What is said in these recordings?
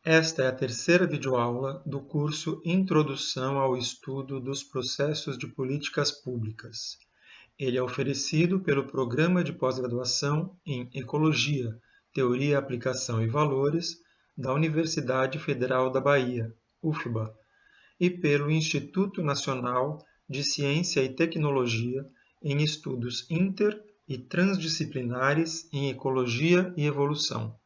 Esta é a terceira videoaula do curso Introdução ao Estudo dos Processos de Políticas Públicas. Ele é oferecido pelo Programa de Pós-Graduação em Ecologia, Teoria, Aplicação e Valores da Universidade Federal da Bahia, UFBA, e pelo Instituto Nacional de Ciência e Tecnologia em Estudos Inter- e Transdisciplinares em Ecologia e Evolução.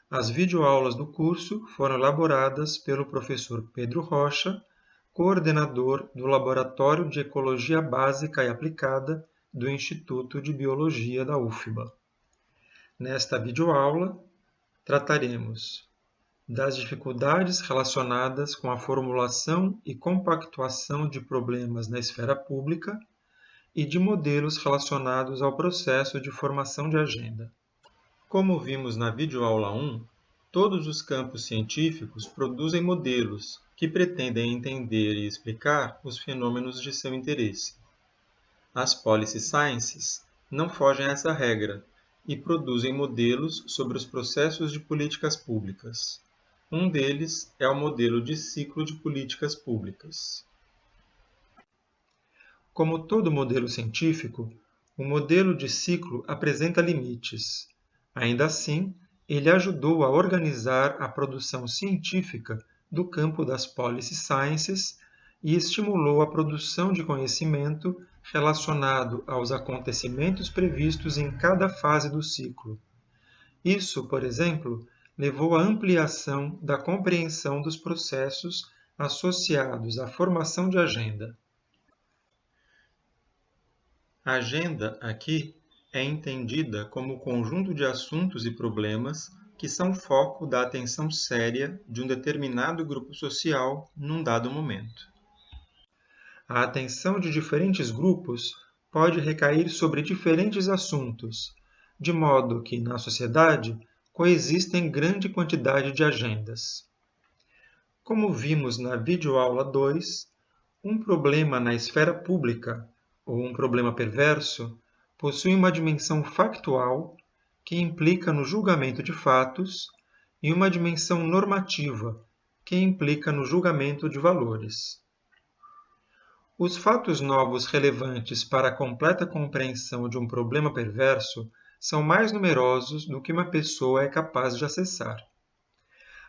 As videoaulas do curso foram elaboradas pelo professor Pedro Rocha, coordenador do Laboratório de Ecologia Básica e Aplicada do Instituto de Biologia da UFBA. Nesta videoaula, trataremos das dificuldades relacionadas com a formulação e compactuação de problemas na esfera pública e de modelos relacionados ao processo de formação de agenda. Como vimos na videoaula 1, todos os campos científicos produzem modelos que pretendem entender e explicar os fenômenos de seu interesse. As policy sciences não fogem a essa regra e produzem modelos sobre os processos de políticas públicas. Um deles é o modelo de ciclo de políticas públicas. Como todo modelo científico, o modelo de ciclo apresenta limites. Ainda assim, ele ajudou a organizar a produção científica do campo das policy sciences e estimulou a produção de conhecimento relacionado aos acontecimentos previstos em cada fase do ciclo. Isso, por exemplo, levou à ampliação da compreensão dos processos associados à formação de agenda. A agenda, aqui, é entendida como o conjunto de assuntos e problemas que são foco da atenção séria de um determinado grupo social num dado momento. A atenção de diferentes grupos pode recair sobre diferentes assuntos, de modo que, na sociedade, coexistem grande quantidade de agendas. Como vimos na videoaula 2, um problema na esfera pública, ou um problema perverso, possui uma dimensão factual, que implica no julgamento de fatos, e uma dimensão normativa, que implica no julgamento de valores. Os fatos novos relevantes para a completa compreensão de um problema perverso são mais numerosos do que uma pessoa é capaz de acessar.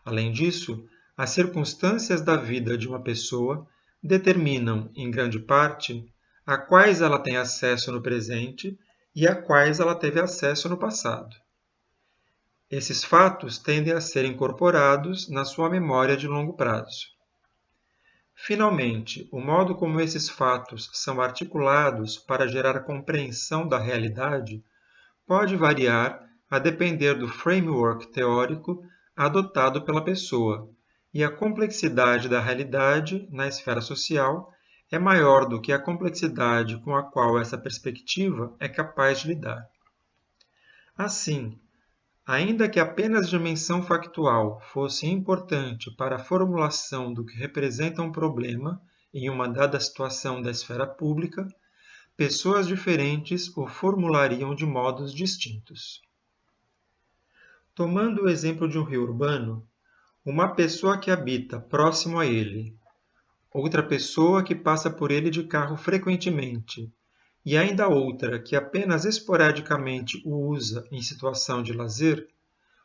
Além disso, as circunstâncias da vida de uma pessoa determinam, em grande parte, a quais ela tem acesso no presente e a quais ela teve acesso no passado. Esses fatos tendem a ser incorporados na sua memória de longo prazo. Finalmente, o modo como esses fatos são articulados para gerar a compreensão da realidade pode variar a depender do framework teórico adotado pela pessoa, e a complexidade da realidade na esfera social é maior do que a complexidade com a qual essa perspectiva é capaz de lidar. Assim, ainda que apenas a dimensão factual fosse importante para a formulação do que representa um problema em uma dada situação da esfera pública, pessoas diferentes o formulariam de modos distintos. Tomando o exemplo de um rio urbano, uma pessoa que habita próximo a ele, outra pessoa que passa por ele de carro frequentemente, e ainda outra que apenas esporadicamente o usa em situação de lazer,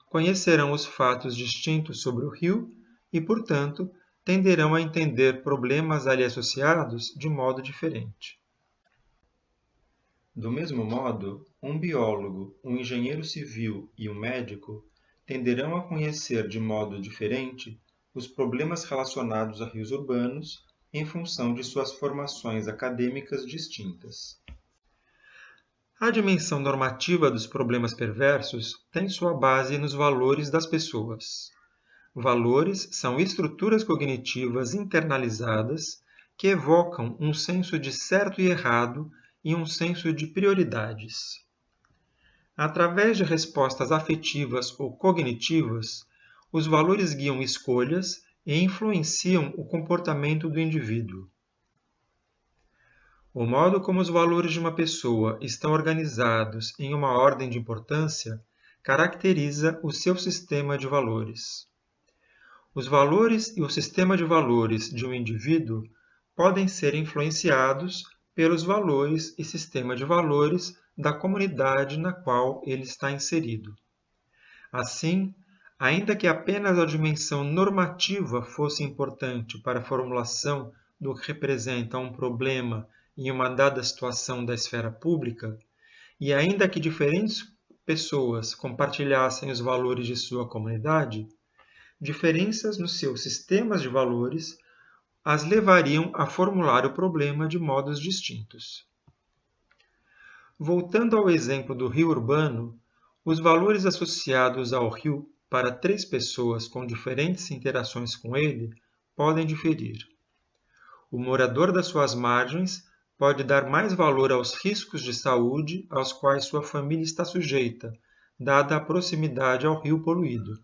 conhecerão os fatos distintos sobre o rio e, portanto, tenderão a entender problemas ali associados de modo diferente. Do mesmo modo, um biólogo, um engenheiro civil e um médico tenderão a conhecer de modo diferente os problemas relacionados a rios urbanos em função de suas formações acadêmicas distintas. A dimensão normativa dos problemas perversos tem sua base nos valores das pessoas. Valores são estruturas cognitivas internalizadas que evocam um senso de certo e errado e um senso de prioridades. Através de respostas afetivas ou cognitivas, os valores guiam escolhas e influenciam o comportamento do indivíduo. O modo como os valores de uma pessoa estão organizados em uma ordem de importância caracteriza o seu sistema de valores. Os valores e o sistema de valores de um indivíduo podem ser influenciados pelos valores e sistema de valores da comunidade na qual ele está inserido. Assim, ainda que apenas a dimensão normativa fosse importante para a formulação do que representa um problema em uma dada situação da esfera pública, e ainda que diferentes pessoas compartilhassem os valores de sua comunidade, diferenças nos seus sistemas de valores as levariam a formular o problema de modos distintos. Voltando ao exemplo do rio urbano, os valores associados ao rio para três pessoas com diferentes interações com ele podem diferir. O morador das suas margens pode dar mais valor aos riscos de saúde aos quais sua família está sujeita, dada a proximidade ao rio poluído.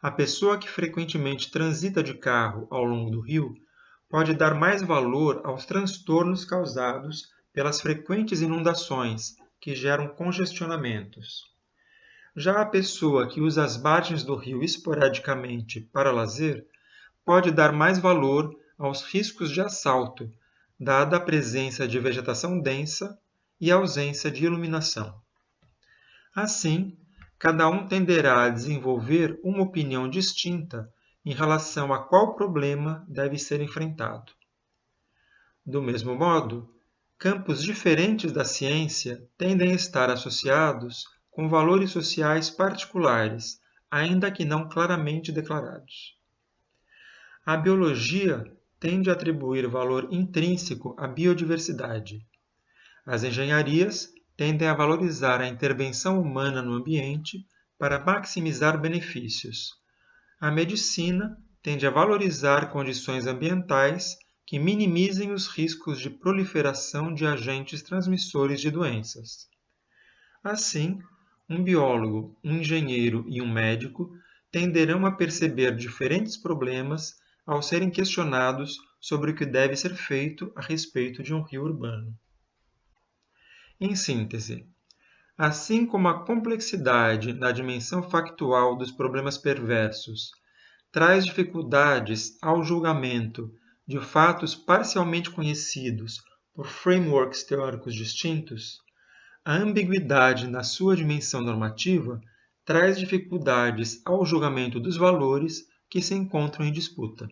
A pessoa que frequentemente transita de carro ao longo do rio pode dar mais valor aos transtornos causados pelas frequentes inundações que geram congestionamentos. Já a pessoa que usa as margens do rio esporadicamente para lazer pode dar mais valor aos riscos de assalto, dada a presença de vegetação densa e a ausência de iluminação. Assim, cada um tenderá a desenvolver uma opinião distinta em relação a qual problema deve ser enfrentado. Do mesmo modo, campos diferentes da ciência tendem a estar associados com valores sociais particulares, ainda que não claramente declarados. A biologia tende a atribuir valor intrínseco à biodiversidade. As engenharias tendem a valorizar a intervenção humana no ambiente para maximizar benefícios. A medicina tende a valorizar condições ambientais que minimizem os riscos de proliferação de agentes transmissores de doenças. Assim, um biólogo, um engenheiro e um médico tenderão a perceber diferentes problemas ao serem questionados sobre o que deve ser feito a respeito de um rio urbano. Em síntese, assim como a complexidade na dimensão factual dos problemas perversos traz dificuldades ao julgamento de fatos parcialmente conhecidos por frameworks teóricos distintos, a ambiguidade na sua dimensão normativa traz dificuldades ao julgamento dos valores que se encontram em disputa.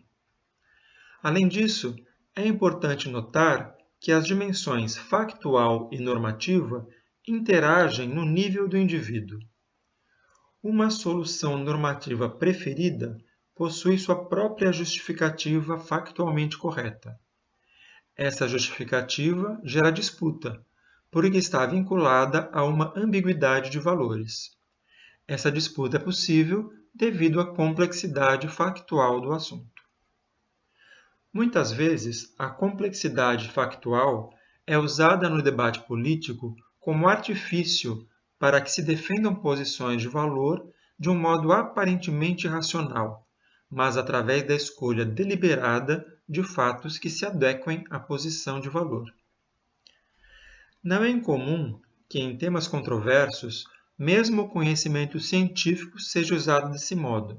Além disso, é importante notar que as dimensões factual e normativa interagem no nível do indivíduo. Uma solução normativa preferida possui sua própria justificativa factualmente correta. Essa justificativa gera disputa, porque está vinculada a uma ambiguidade de valores. Essa disputa é possível devido à complexidade factual do assunto. Muitas vezes, a complexidade factual é usada no debate político como artifício para que se defendam posições de valor de um modo aparentemente racional, mas através da escolha deliberada de fatos que se adequem à posição de valor. Não é incomum que, em temas controversos, mesmo o conhecimento científico seja usado desse modo,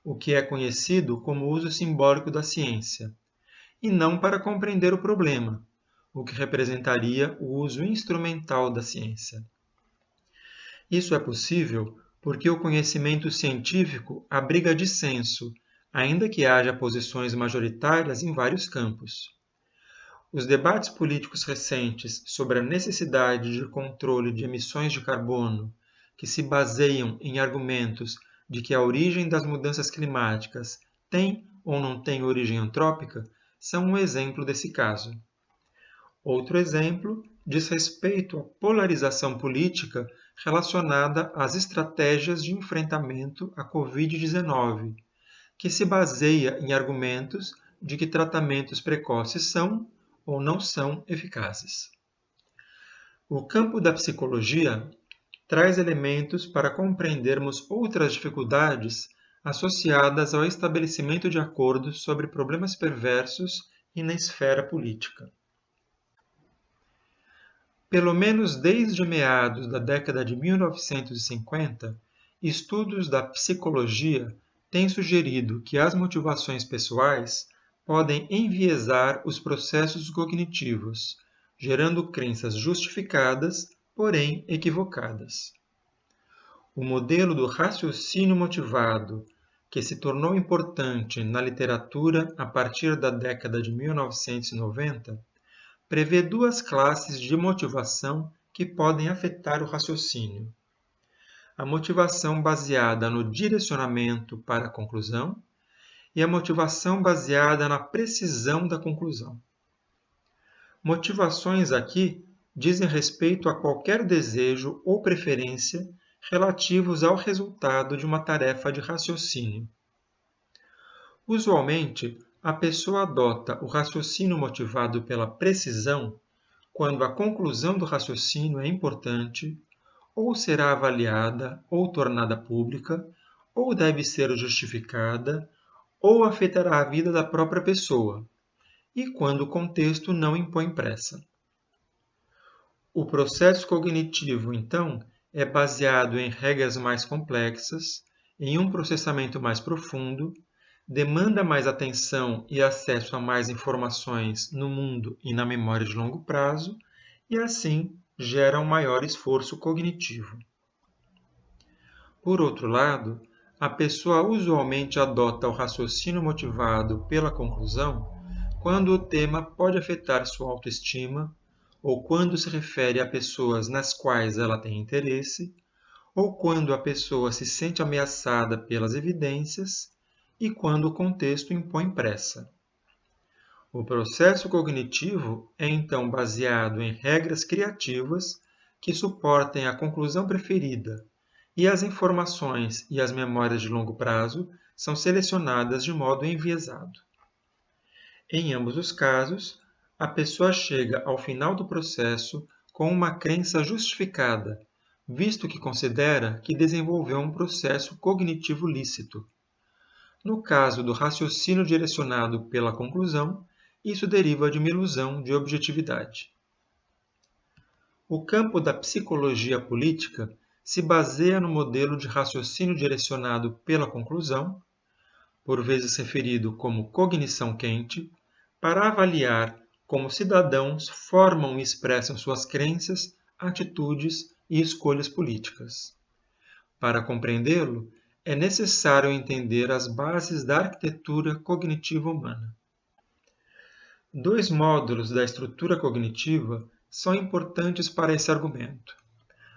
o que é conhecido como uso simbólico da ciência, e não para compreender o problema, o que representaria o uso instrumental da ciência. Isso é possível porque o conhecimento científico abriga dissenso, ainda que haja posições majoritárias em vários campos. Os debates políticos recentes sobre a necessidade de controle de emissões de carbono, que se baseiam em argumentos de que a origem das mudanças climáticas tem ou não tem origem antrópica, são um exemplo desse caso. Outro exemplo diz respeito à polarização política relacionada às estratégias de enfrentamento à Covid-19, que se baseia em argumentos de que tratamentos precoces são ou não são eficazes. O campo da psicologia traz elementos para compreendermos outras dificuldades associadas ao estabelecimento de acordos sobre problemas perversos e na esfera política. Pelo menos desde meados da década de 1950, estudos da psicologia tem sugerido que as motivações pessoais podem enviesar os processos cognitivos, gerando crenças justificadas, porém equivocadas. O modelo do raciocínio motivado, que se tornou importante na literatura a partir da década de 1990, prevê duas classes de motivação que podem afetar o raciocínio: a motivação baseada no direcionamento para a conclusão e a motivação baseada na precisão da conclusão. Motivações aqui dizem respeito a qualquer desejo ou preferência relativos ao resultado de uma tarefa de raciocínio. Usualmente, a pessoa adota o raciocínio motivado pela precisão quando a conclusão do raciocínio é importante, ou será avaliada ou tornada pública, ou deve ser justificada, ou afetará a vida da própria pessoa, e quando o contexto não impõe pressa. O processo cognitivo, então, é baseado em regras mais complexas, em um processamento mais profundo, demanda mais atenção e acesso a mais informações no mundo e na memória de longo prazo, e assim gera um maior esforço cognitivo. Por outro lado, a pessoa usualmente adota o raciocínio motivado pela conclusão quando o tema pode afetar sua autoestima, ou quando se refere a pessoas nas quais ela tem interesse, ou quando a pessoa se sente ameaçada pelas evidências e quando o contexto impõe pressa. O processo cognitivo é então baseado em regras criativas que suportem a conclusão preferida, e as informações e as memórias de longo prazo são selecionadas de modo enviesado. Em ambos os casos, a pessoa chega ao final do processo com uma crença justificada, visto que considera que desenvolveu um processo cognitivo lícito. No caso do raciocínio direcionado pela conclusão, isso deriva de uma ilusão de objetividade. O campo da psicologia política se baseia no modelo de raciocínio direcionado pela conclusão, por vezes referido como cognição quente, para avaliar como cidadãos formam e expressam suas crenças, atitudes e escolhas políticas. Para compreendê-lo, é necessário entender as bases da arquitetura cognitiva humana. Dois módulos da estrutura cognitiva são importantes para esse argumento: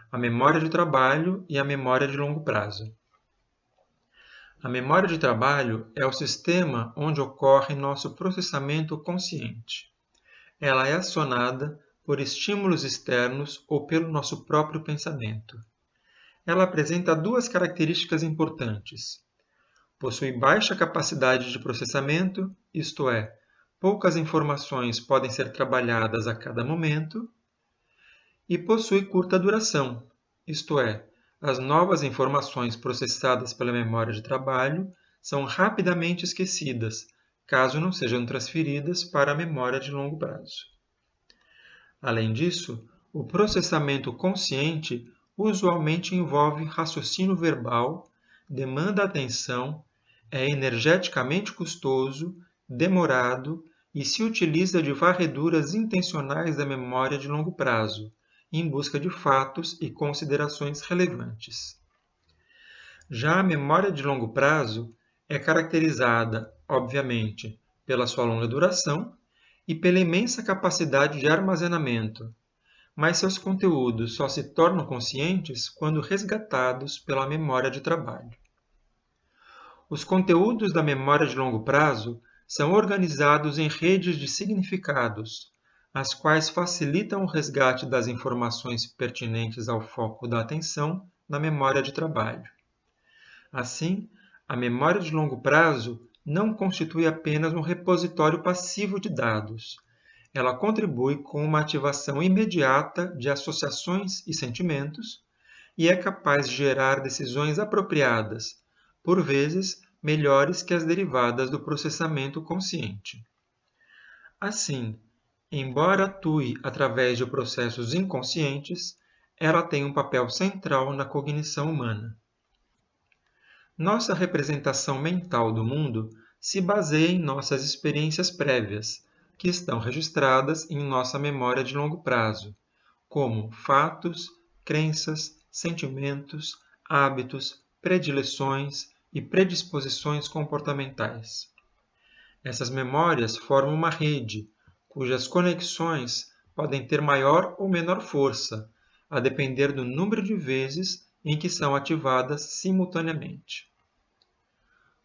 a memória de trabalho e a memória de longo prazo. A memória de trabalho é o sistema onde ocorre nosso processamento consciente. Ela é acionada por estímulos externos ou pelo nosso próprio pensamento. Ela apresenta duas características importantes. Possui baixa capacidade de processamento, isto é, poucas informações podem ser trabalhadas a cada momento, e possui curta duração, isto é, as novas informações processadas pela memória de trabalho são rapidamente esquecidas, caso não sejam transferidas para a memória de longo prazo. Além disso, o processamento consciente usualmente envolve raciocínio verbal, demanda atenção, é energeticamente custoso, demorado e se utiliza de varreduras intencionais da memória de longo prazo, em busca de fatos e considerações relevantes. Já a memória de longo prazo é caracterizada, obviamente, pela sua longa duração e pela imensa capacidade de armazenamento, mas seus conteúdos só se tornam conscientes quando resgatados pela memória de trabalho. Os conteúdos da memória de longo prazo são organizados em redes de significados, as quais facilitam o resgate das informações pertinentes ao foco da atenção na memória de trabalho. Assim, a memória de longo prazo não constitui apenas um repositório passivo de dados. Ela contribui com uma ativação imediata de associações e sentimentos e é capaz de gerar decisões apropriadas, por vezes melhores que as derivadas do processamento consciente. Assim, embora atue através de processos inconscientes, ela tem um papel central na cognição humana. Nossa representação mental do mundo se baseia em nossas experiências prévias, que estão registradas em nossa memória de longo prazo, como fatos, crenças, sentimentos, hábitos, predileções e predisposições comportamentais. Essas memórias formam uma rede, cujas conexões podem ter maior ou menor força, a depender do número de vezes em que são ativadas simultaneamente.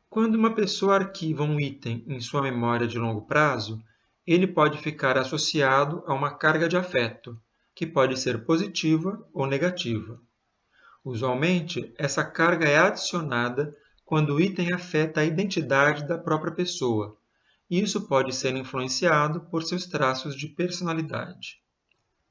Quando uma pessoa arquiva um item em sua memória de longo prazo, ele pode ficar associado a uma carga de afeto, que pode ser positiva ou negativa. Usualmente, essa carga é adicionada quando o item afeta a identidade da própria pessoa, e isso pode ser influenciado por seus traços de personalidade.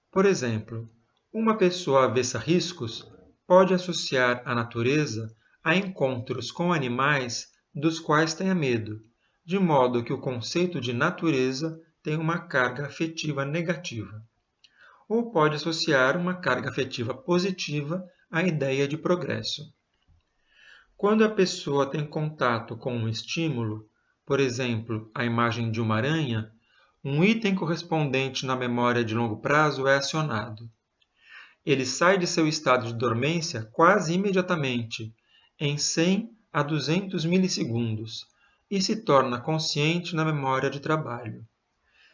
Por exemplo, uma pessoa avessa a riscos pode associar a natureza a encontros com animais dos quais tenha medo, de modo que o conceito de natureza tem uma carga afetiva negativa. Ou pode associar uma carga afetiva positiva à ideia de progresso. Quando a pessoa tem contato com um estímulo, por exemplo, a imagem de uma aranha, um item correspondente na memória de longo prazo é acionado. Ele sai de seu estado de dormência quase imediatamente, em 100 a 200 milissegundos, e se torna consciente na memória de trabalho.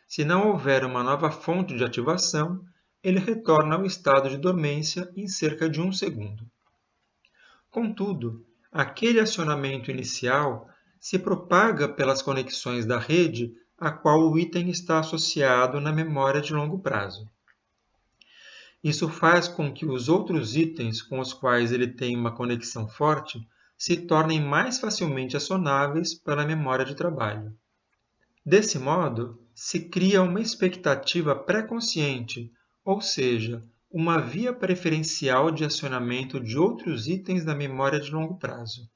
Se não houver uma nova fonte de ativação, ele retorna ao estado de dormência em cerca de 1 segundo. Contudo, aquele acionamento inicial se propaga pelas conexões da rede a qual o item está associado na memória de longo prazo. Isso faz com que os outros itens com os quais ele tem uma conexão forte se tornem mais facilmente acionáveis pela memória de trabalho. Desse modo, se cria uma expectativa pré-consciente, ou seja, uma via preferencial de acionamento de outros itens da memória de longo prazo.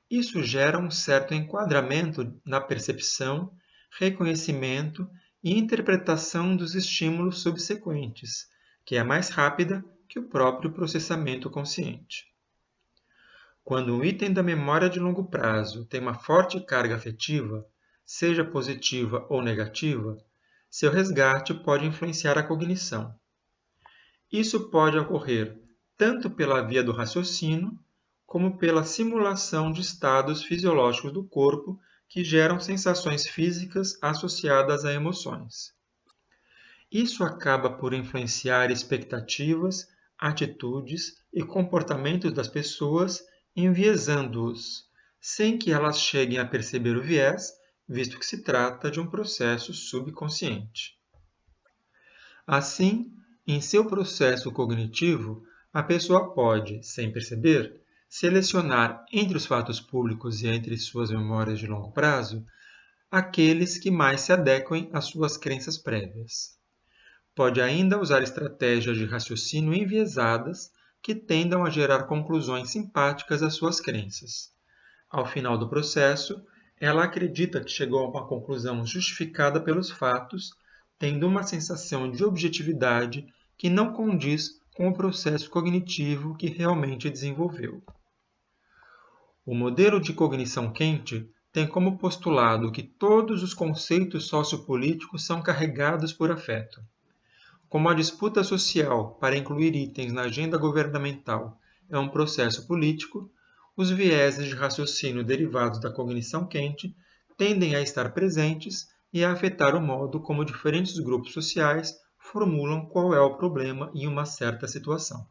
Isso gera um certo enquadramento na percepção, reconhecimento e interpretação dos estímulos subsequentes, que é mais rápida que o próprio processamento consciente. Quando um item da memória de longo prazo tem uma forte carga afetiva, seja positiva ou negativa, seu resgate pode influenciar a cognição. Isso pode ocorrer tanto pela via do raciocínio, como pela simulação de estados fisiológicos do corpo que geram sensações físicas associadas a emoções. Isso acaba por influenciar expectativas, atitudes e comportamentos das pessoas, enviesando-os, sem que elas cheguem a perceber o viés, visto que se trata de um processo subconsciente. Assim, em seu processo cognitivo, a pessoa pode, sem perceber, selecionar entre os fatos públicos e entre suas memórias de longo prazo aqueles que mais se adequem às suas crenças prévias. Pode ainda usar estratégias de raciocínio enviesadas que tendam a gerar conclusões simpáticas às suas crenças. Ao final do processo, ela acredita que chegou a uma conclusão justificada pelos fatos, tendo uma sensação de objetividade que não condiz com o processo cognitivo que realmente desenvolveu. O modelo de cognição quente tem como postulado que todos os conceitos sociopolíticos são carregados por afeto. Como a disputa social para incluir itens na agenda governamental é um processo político, os vieses de raciocínio derivados da cognição quente tendem a estar presentes e a afetar o modo como diferentes grupos sociais formulam qual é o problema em uma certa situação.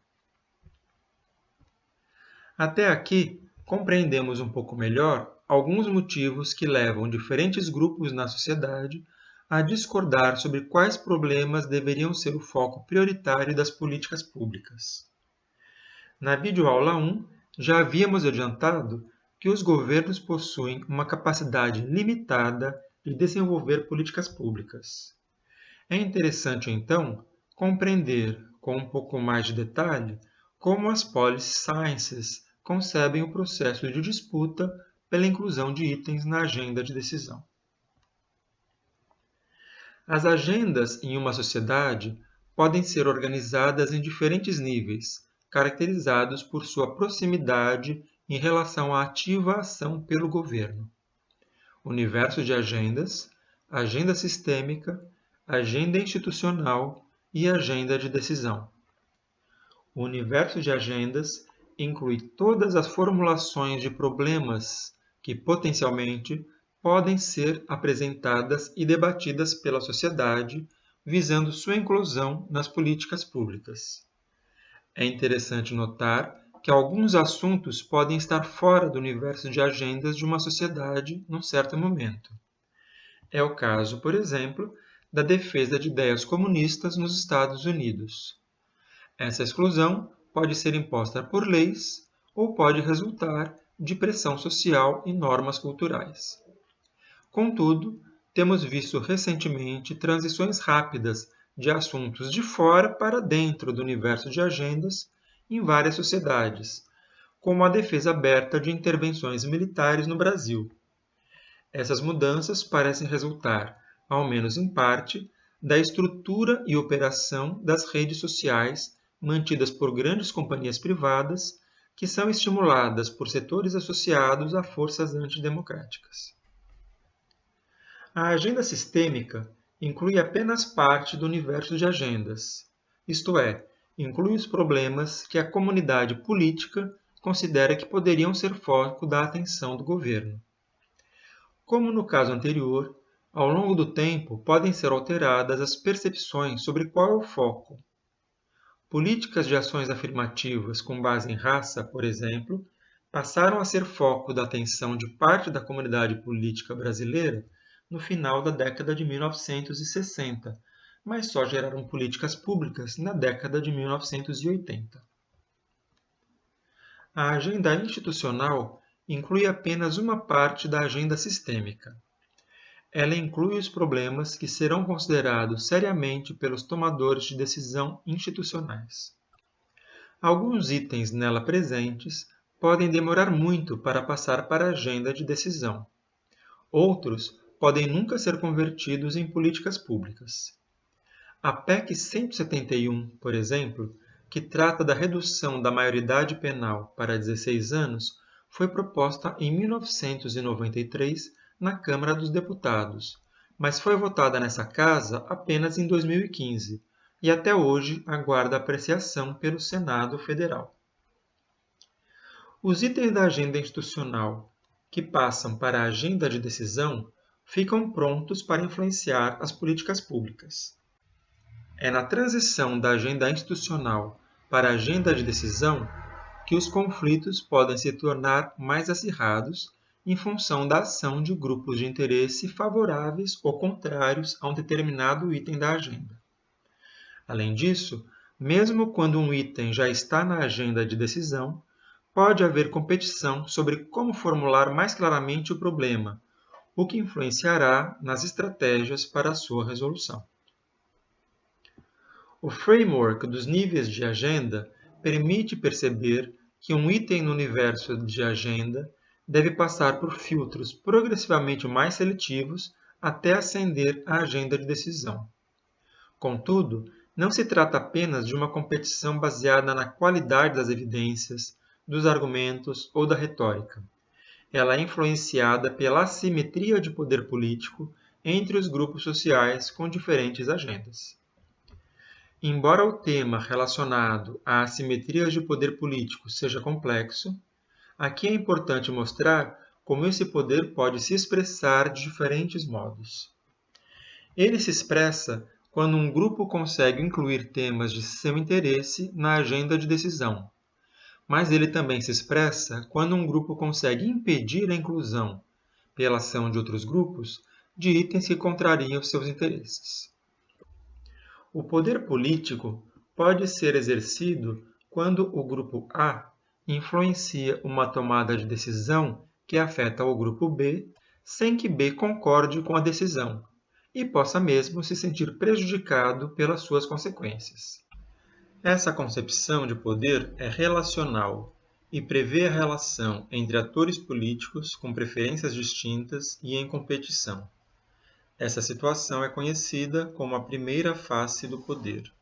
Até aqui, compreendemos um pouco melhor alguns motivos que levam diferentes grupos na sociedade a discordar sobre quais problemas deveriam ser o foco prioritário das políticas públicas. Na videoaula 1, já havíamos adiantado que os governos possuem uma capacidade limitada de desenvolver políticas públicas. É interessante, então, compreender com um pouco mais de detalhe como as policy sciences concebem o processo de disputa pela inclusão de itens na agenda de decisão. As agendas em uma sociedade podem ser organizadas em diferentes níveis, caracterizados por sua proximidade em relação à ativa ação pelo governo. Universo de agendas, agenda sistêmica, agenda institucional e agenda de decisão. O universo de agendas inclui todas as formulações de problemas que potencialmente podem ser apresentadas e debatidas pela sociedade, visando sua inclusão nas políticas públicas. É interessante notar que alguns assuntos podem estar fora do universo de agendas de uma sociedade num certo momento. É o caso, por exemplo, da defesa de ideias comunistas nos Estados Unidos. Essa exclusão pode ser imposta por leis ou pode resultar de pressão social e normas culturais. Contudo, temos visto recentemente transições rápidas de assuntos de fora para dentro do universo de agendas em várias sociedades, como a defesa aberta de intervenções militares no Brasil. Essas mudanças parecem resultar, ao menos em parte, da estrutura e operação das redes sociais mantidas por grandes companhias privadas que são estimuladas por setores associados a forças antidemocráticas. A agenda sistêmica inclui apenas parte do universo de agendas, isto é, inclui os problemas que a comunidade política considera que poderiam ser foco da atenção do governo. Como no caso anterior, ao longo do tempo podem ser alteradas as percepções sobre qual é o foco. Políticas de ações afirmativas com base em raça, por exemplo, passaram a ser foco da atenção de parte da comunidade política brasileira no final da década de 1960, mas só geraram políticas públicas na década de 1980. A agenda institucional inclui apenas uma parte da agenda sistêmica. Ela inclui os problemas que serão considerados seriamente pelos tomadores de decisão institucionais. Alguns itens nela presentes podem demorar muito para passar para a agenda de decisão. Outros podem nunca ser convertidos em políticas públicas. A PEC 171, por exemplo, que trata da redução da maioridade penal para 16 anos, foi proposta em 1993 na Câmara dos Deputados, mas foi votada nessa casa apenas em 2015 e até hoje aguarda apreciação pelo Senado Federal. Os itens da agenda institucional que passam para a agenda de decisão ficam prontos para influenciar as políticas públicas. É na transição da agenda institucional para a agenda de decisão que os conflitos podem se tornar mais acirrados em função da ação de grupos de interesse favoráveis ou contrários a um determinado item da agenda. Além disso, mesmo quando um item já está na agenda de decisão, pode haver competição sobre como formular mais claramente o problema, o que influenciará nas estratégias para a sua resolução. O framework dos níveis de agenda permite perceber que um item no universo de agenda deve passar por filtros progressivamente mais seletivos até ascender à agenda de decisão. Contudo, não se trata apenas de uma competição baseada na qualidade das evidências, dos argumentos ou da retórica. Ela é influenciada pela assimetria de poder político entre os grupos sociais com diferentes agendas. Embora o tema relacionado à assimetria de poder político seja complexo, aqui é importante mostrar como esse poder pode se expressar de diferentes modos. Ele se expressa quando um grupo consegue incluir temas de seu interesse na agenda de decisão, mas ele também se expressa quando um grupo consegue impedir a inclusão, pela ação de outros grupos, de itens que contrariam seus interesses. O poder político pode ser exercido quando o grupo A influencia uma tomada de decisão que afeta o grupo B sem que B concorde com a decisão e possa mesmo se sentir prejudicado pelas suas consequências. Essa concepção de poder é relacional e prevê a relação entre atores políticos com preferências distintas e em competição. Essa situação é conhecida como a primeira face do poder.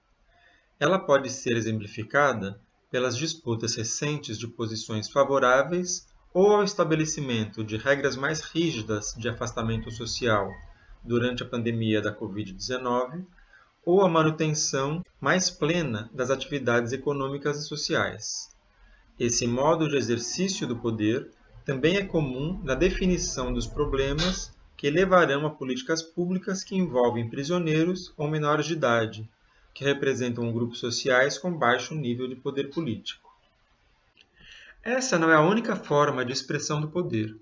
Ela pode ser exemplificada pelas disputas recentes de posições favoráveis ou ao estabelecimento de regras mais rígidas de afastamento social durante a pandemia da Covid-19, ou a manutenção mais plena das atividades econômicas e sociais. Esse modo de exercício do poder também é comum na definição dos problemas que levarão a políticas públicas que envolvem prisioneiros ou menores de idade, que representam grupos sociais com baixo nível de poder político. Essa não é a única forma de expressão do poder.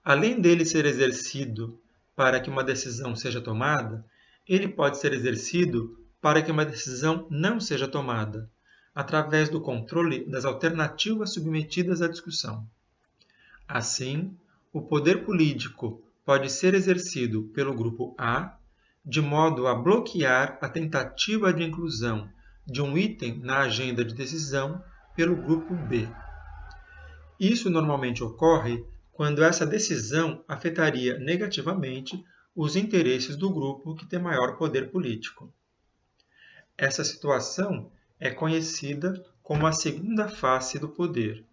Além dele ser exercido para que uma decisão seja tomada, ele pode ser exercido para que uma decisão não seja tomada, através do controle das alternativas submetidas à discussão. Assim, o poder político pode ser exercido pelo grupo A, de modo a bloquear a tentativa de inclusão de um item na agenda de decisão pelo grupo B. Isso normalmente ocorre quando essa decisão afetaria negativamente os interesses do grupo que tem maior poder político. Essa situação é conhecida como a segunda face do poder.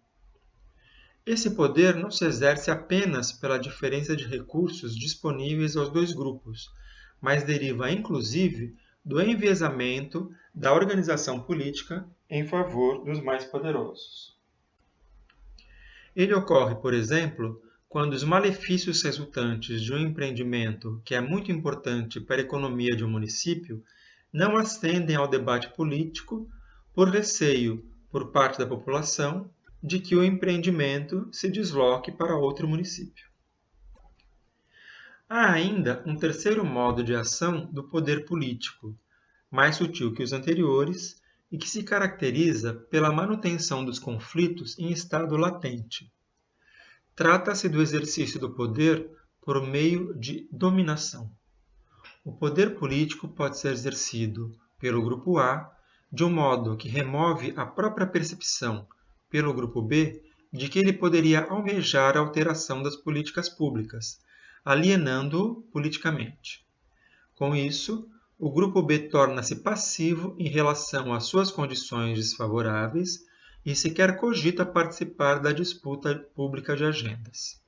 Esse poder não se exerce apenas pela diferença de recursos disponíveis aos dois grupos, mas deriva inclusive do enviesamento da organização política em favor dos mais poderosos. Ele ocorre, por exemplo, quando os malefícios resultantes de um empreendimento que é muito importante para a economia de um município não ascendem ao debate político por receio, por parte da população, de que o empreendimento se desloque para outro município. Há ainda um terceiro modo de ação do poder político, mais sutil que os anteriores e que se caracteriza pela manutenção dos conflitos em estado latente. Trata-se do exercício do poder por meio de dominação. O poder político pode ser exercido pelo grupo A de um modo que remove a própria percepção pelo grupo B de que ele poderia almejar a alteração das políticas públicas, alienando-o politicamente. Com isso, o grupo B torna-se passivo em relação às suas condições desfavoráveis e sequer cogita participar da disputa pública de agendas.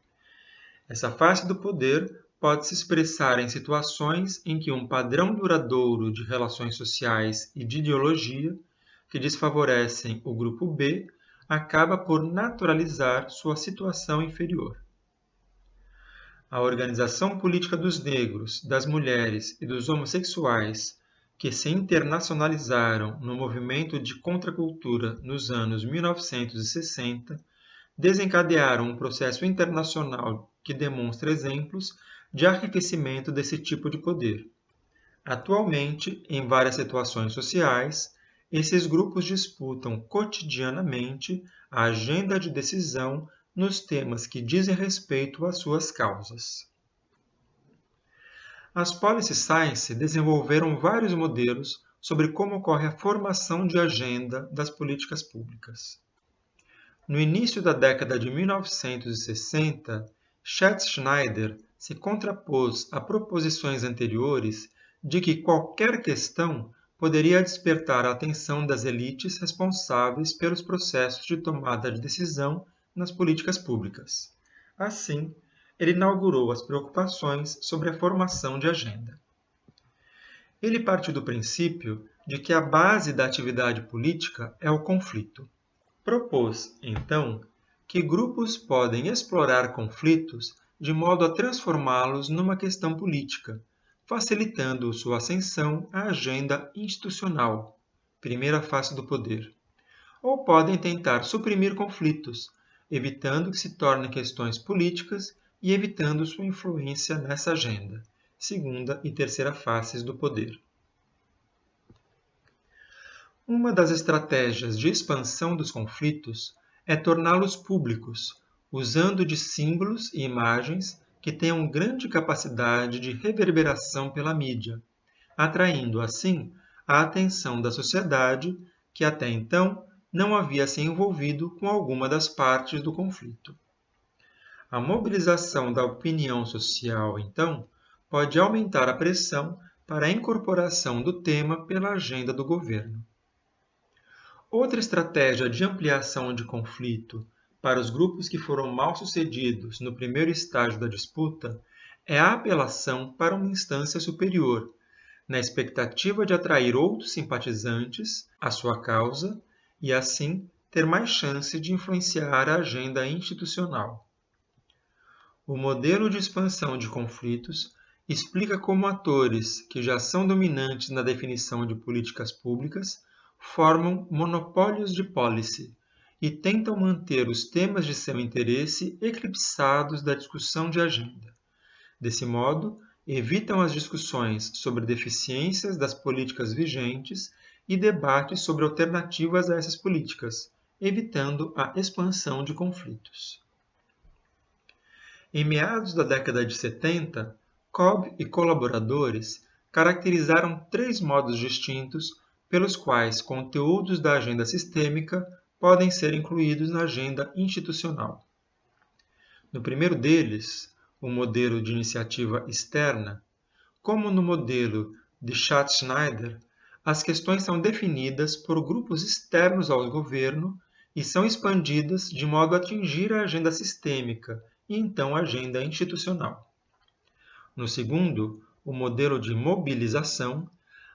Essa face do poder pode se expressar em situações em que um padrão duradouro de relações sociais e de ideologia que desfavorecem o grupo B acaba por naturalizar sua situação inferior. A organização política dos negros, das mulheres e dos homossexuais que se internacionalizaram no movimento de contracultura nos anos 1960 desencadearam um processo internacional que demonstra exemplos de arrefecimento desse tipo de poder. Atualmente, em várias situações sociais, esses grupos disputam cotidianamente a agenda de decisão nos temas que dizem respeito às suas causas. As Policy Science desenvolveram vários modelos sobre como ocorre a formação de agenda das políticas públicas. No início da década de 1960, Schatzschneider se contrapôs a proposições anteriores de que qualquer questão poderia despertar a atenção das elites responsáveis pelos processos de tomada de decisão nas políticas públicas. Assim, ele inaugurou as preocupações sobre a formação de agenda. Ele partiu do princípio de que a base da atividade política é o conflito. Propôs, então, que grupos podem explorar conflitos de modo a transformá-los numa questão política, facilitando sua ascensão à agenda institucional, primeira face do poder. Ou podem tentar suprimir conflitos, evitando que se tornem questões políticas e evitando sua influência nessa agenda, segunda e terceira faces do poder. Uma das estratégias de expansão dos conflitos é torná-los públicos, usando de símbolos e imagens que tenham grande capacidade de reverberação pela mídia, atraindo assim a atenção da sociedade que até então não havia se envolvido com alguma das partes do conflito. A mobilização da opinião social, então, pode aumentar a pressão para a incorporação do tema pela agenda do governo. Outra estratégia de ampliação de conflito para os grupos que foram mal sucedidos no primeiro estágio da disputa é a apelação para uma instância superior, na expectativa de atrair outros simpatizantes à sua causa e, assim, ter mais chance de influenciar a agenda institucional. O modelo de expansão de conflitos explica como atores que já são dominantes na definição de políticas públicas formam monopólios de policy e tentam manter os temas de seu interesse eclipsados da discussão de agenda. Desse modo, evitam as discussões sobre deficiências das políticas vigentes e debates sobre alternativas a essas políticas, evitando a expansão de conflitos. Em meados da década de 70, Cobb e colaboradores caracterizaram 3 modos distintos pelos quais conteúdos da agenda sistêmica podem ser incluídos na agenda institucional. No primeiro deles, o modelo de iniciativa externa, como no modelo de Schacht-Schneider, as questões são definidas por grupos externos ao governo e são expandidas de modo a atingir a agenda sistêmica e então a agenda institucional. No segundo, o modelo de mobilização,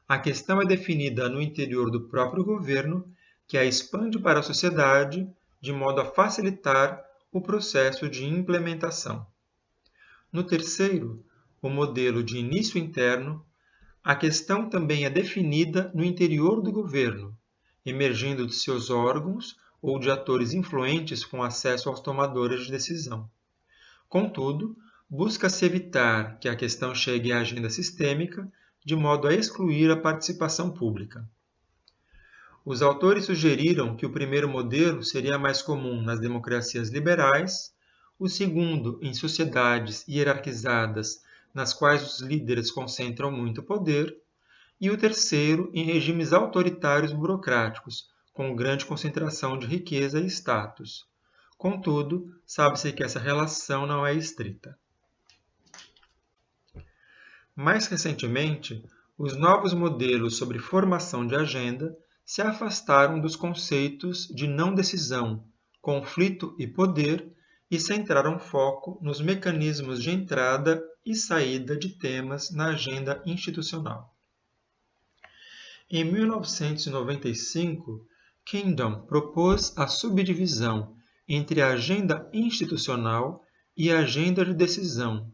a questão é definida no interior do próprio governo, que a expande para a sociedade de modo a facilitar o processo de implementação. No terceiro, o modelo de início interno, a questão também é definida no interior do governo, emergindo de seus órgãos ou de atores influentes com acesso aos tomadores de decisão. Contudo, busca-se evitar que a questão chegue à agenda sistêmica, de modo a excluir a participação pública. Os autores sugeriram que o primeiro modelo seria mais comum nas democracias liberais, o segundo em sociedades hierarquizadas nas quais os líderes concentram muito poder, e o terceiro em regimes autoritários burocráticos, com grande concentração de riqueza e status. Contudo, sabe-se que essa relação não é estrita. Mais recentemente, os novos modelos sobre formação de agenda se afastaram dos conceitos de não decisão, conflito e poder e centraram foco nos mecanismos de entrada e saída de temas na agenda institucional. Em 1995, Kingdom propôs a subdivisão entre a agenda institucional e a agenda de decisão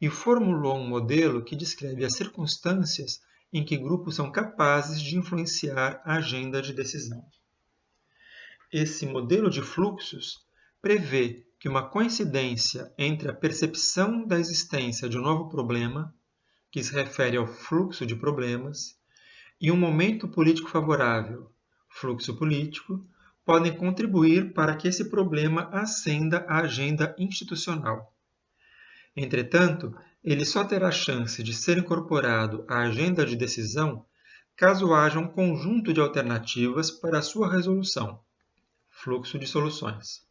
e formulou um modelo que descreve as circunstâncias em que grupos são capazes de influenciar a agenda de decisão. Esse modelo de fluxos prevê que uma coincidência entre a percepção da existência de um novo problema, que se refere ao fluxo de problemas, e um momento político favorável, fluxo político, podem contribuir para que esse problema ascenda à agenda institucional. Entretanto, ele só terá chance de ser incorporado à agenda de decisão caso haja um conjunto de alternativas para a sua resolução, fluxo de soluções.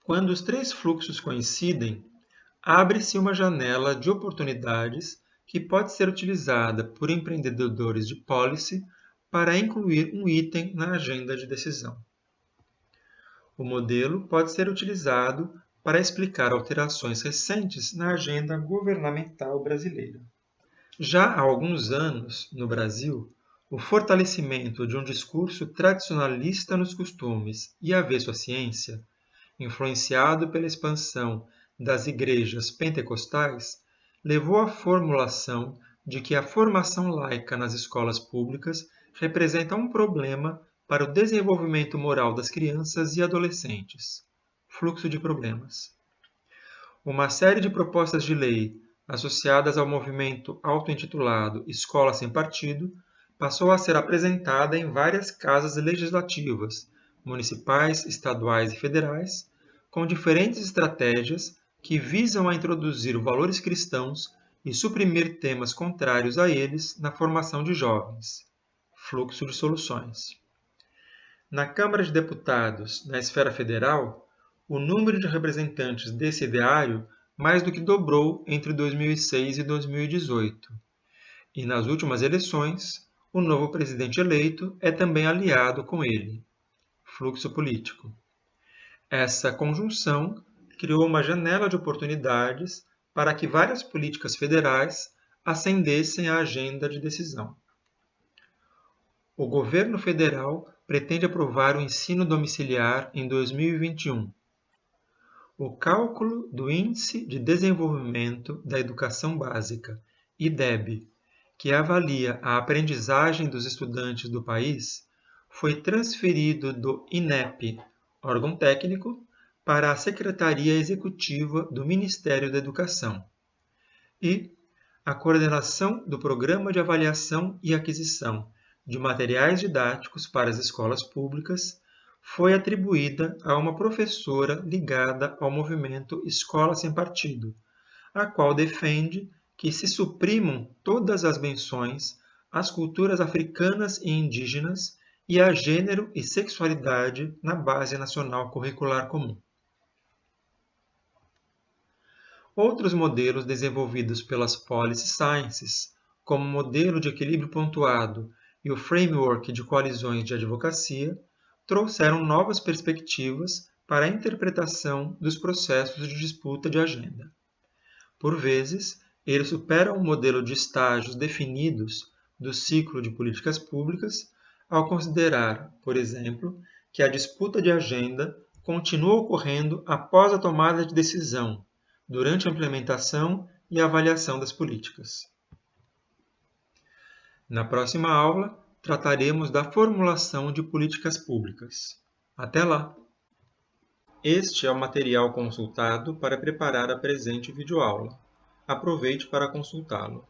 Quando os 3 fluxos coincidem, abre-se uma janela de oportunidades que pode ser utilizada por empreendedores de policy para incluir um item na agenda de decisão. O modelo pode ser utilizado para explicar alterações recentes na agenda governamental brasileira. Já há alguns anos, no Brasil, o fortalecimento de um discurso tradicionalista nos costumes e avesso à ciência, influenciado pela expansão das igrejas pentecostais, levou à formulação de que a formação laica nas escolas públicas representa um problema para o desenvolvimento moral das crianças e adolescentes. Fluxo de problemas. Uma série de propostas de lei associadas ao movimento auto-intitulado Escola Sem Partido passou a ser apresentada em várias casas legislativas, municipais, estaduais e federais, com diferentes estratégias que visam a introduzir valores cristãos e suprimir temas contrários a eles na formação de jovens. Fluxo de soluções. Na Câmara de Deputados, na esfera federal, o número de representantes desse ideário mais do que dobrou entre 2006 e 2018. E nas últimas eleições, O novo presidente eleito é também aliado com ele. Fluxo político. Essa conjunção criou uma janela de oportunidades para que várias políticas federais ascendessem à agenda de decisão. O governo federal pretende aprovar o ensino domiciliar em 2021. O cálculo do Índice de Desenvolvimento da Educação Básica, IDEB, que avalia a aprendizagem dos estudantes do país, foi transferido do INEP, órgão técnico, para a Secretaria Executiva do Ministério da Educação. E a coordenação do Programa de Avaliação e Aquisição de Materiais Didáticos para as Escolas Públicas foi atribuída a uma professora ligada ao movimento Escola Sem Partido, a qual defende que se suprimam todas as menções às culturas africanas e indígenas e a gênero e sexualidade na Base Nacional Curricular Comum. Outros modelos desenvolvidos pelas Policy Sciences, como o modelo de equilíbrio pontuado e o framework de coalizões de advocacia, trouxeram novas perspectivas para a interpretação dos processos de disputa de agenda. Por vezes, eles superam o modelo de estágios definidos do ciclo de políticas públicas, ao considerar, por exemplo, que a disputa de agenda continua ocorrendo após a tomada de decisão, durante a implementação e a avaliação das políticas. Na próxima aula, trataremos da formulação de políticas públicas. Até lá! Este é o material consultado para preparar a presente videoaula. Aproveite para consultá-lo.